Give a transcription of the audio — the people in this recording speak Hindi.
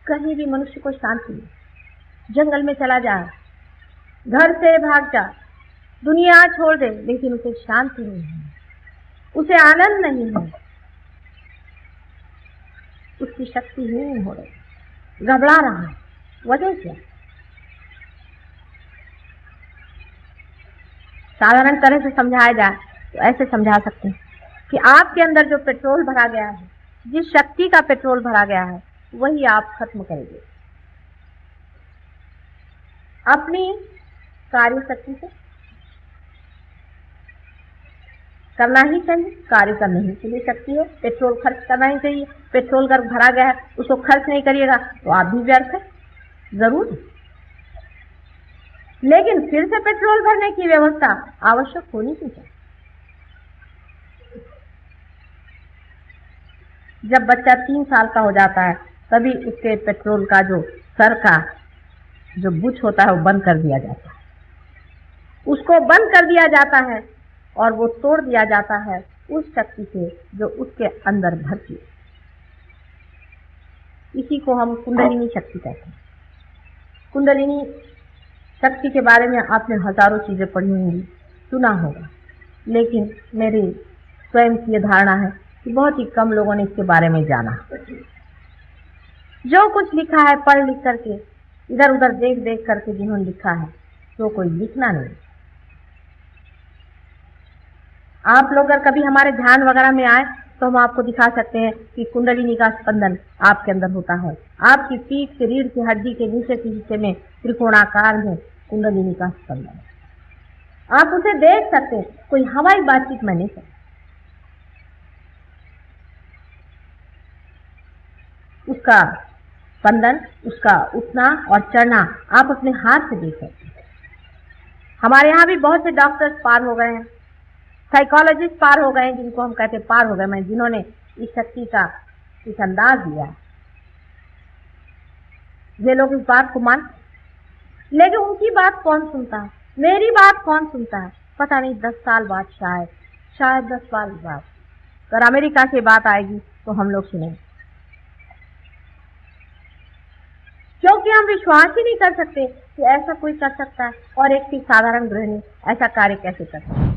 कहीं भी मनुष्य को शांति नहीं। जंगल में चला जा, घर से भाग जा, दुनिया छोड़ दे, लेकिन उसे शांति नहीं है, उसे आनंद नहीं है, उसकी शक्ति नहीं हो रही, घबरा रहा है। वजह क्या? साधारण तरह से समझाया जाए तो ऐसे समझा सकते हैं कि आपके अंदर जो पेट्रोल भरा गया है, जिस शक्ति का पेट्रोल भरा गया है, वही आप खत्म करेंगे अपनी कार्य शक्ति से। करना ही चाहिए, कार्य करने ही के लिए शक्ति है, पेट्रोल खर्च करना ही चाहिए। पेट्रोल अगर भरा गया है उसको खर्च नहीं करिएगा तो आप भी व्यर्थ है, जरूर। लेकिन फिर से पेट्रोल भरने की व्यवस्था आवश्यक होनी चाहिए। जब बच्चा 3 साल का हो जाता है तभी उसके पेट्रोल का जो सर का जो बुच होता है वो बंद कर दिया जाता है, उसको बंद कर दिया जाता है और वो तोड़ दिया जाता है उस शक्ति से जो उसके अंदर भरती है। इसी को हम कुंडलिनी शक्ति कहते हैं। कुंडलिनी शक्ति के बारे में आपने हजारों चीजें पढ़ी होंगी, सुना होगा, लेकिन मेरी स्वयं की ये धारणा है कि बहुत ही कम लोगों ने इसके बारे में जाना। जो कुछ लिखा है पढ़ लिख करके, इधर उधर देख देख करके जिन्होंने लिखा है, तो कोई लिखना नहीं। आप लोग अगर कभी हमारे ध्यान वगैरह में आए तो हम आपको दिखा सकते हैं कि कुंडलिनी का स्पंदन आपके अंदर होता है। आपकी पीठ से रीढ़ की हड्डी के नीचे के हिस्से में त्रिकोणाकार में कुंडलिनी का स्पंदन, आप उसे देख सकते हैं। कोई हवाई बातचीत में नहीं सकते, उसका स्पंदन, उसका उठना और चढ़ना आप अपने हाथ से देख सकते हैं। हमारे यहाँ भी बहुत से डॉक्टर्स पार हो गए हैं, साइकोलॉजिस्ट पार हो गए हैं, जिनको हम कहते पार हो गए, मैं जिन्होंने इस शक्ति का इस अंदाज दिया। ये लोग इस बात को मान, लेकिन उनकी बात कौन सुनता है, मेरी बात कौन सुनता है? पता नहीं 10 साल बाद, शायद 10 साल बाद अगर अमेरिका से बात आएगी तो हम लोग सुनेंगे, क्योंकि हम विश्वास ही नहीं कर सकते कि ऐसा कोई कर सकता है और एक साधारण गृहिणी ऐसा कार्य कैसे कर सकता है।